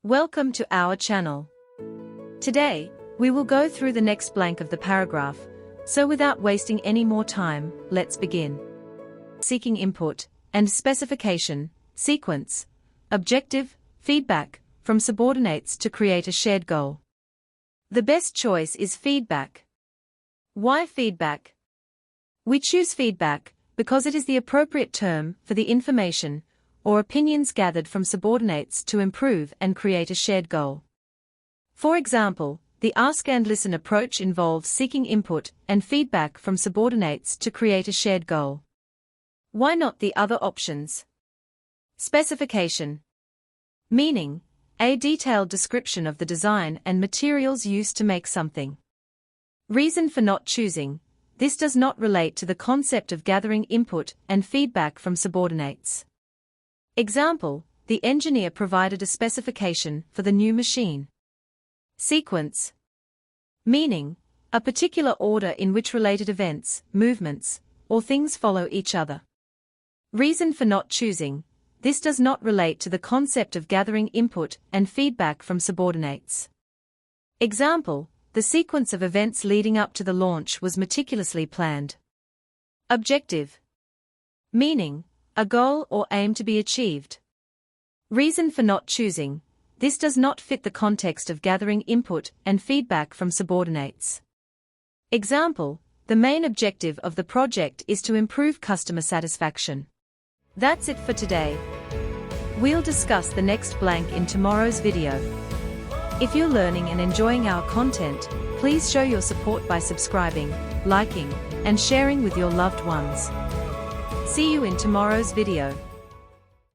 Welcome to our channel. Today, we will go through the next blank of the paragraph, so without wasting any more time, let's begin. Seeking input and specification, sequence, objective, feedback, from subordinates to create a shared goal. The best choice is feedback. Why feedback? We choose feedback because it is the appropriate term for the information or opinions gathered from subordinates to improve and create a shared goal. For example, the ask and listen approach involves seeking input and feedback from subordinates to create a shared goal. Why not the other options? Specification. Meaning, a detailed description of the design and materials used to make something. Reason for not choosing. This does not relate to the concept of gathering input and feedback from subordinates. Example, the engineer provided a specification for the new machine. Sequence. Meaning, a particular order in which related events, movements, or things follow each other. Reason for not choosing. This does not relate to the concept of gathering input and feedback from subordinates. Example, the sequence of events leading up to the launch was meticulously planned. Objective. Meaning, a goal or aim to be achieved. Reason for not choosing. This does not fit the context of gathering input and feedback from subordinates. Example, the main objective of the project is to improve customer satisfaction. That's it for today. We'll discuss the next blank in tomorrow's video. If you're learning and enjoying our content, please show your support by subscribing, liking, and sharing with your loved ones. See you in tomorrow's video.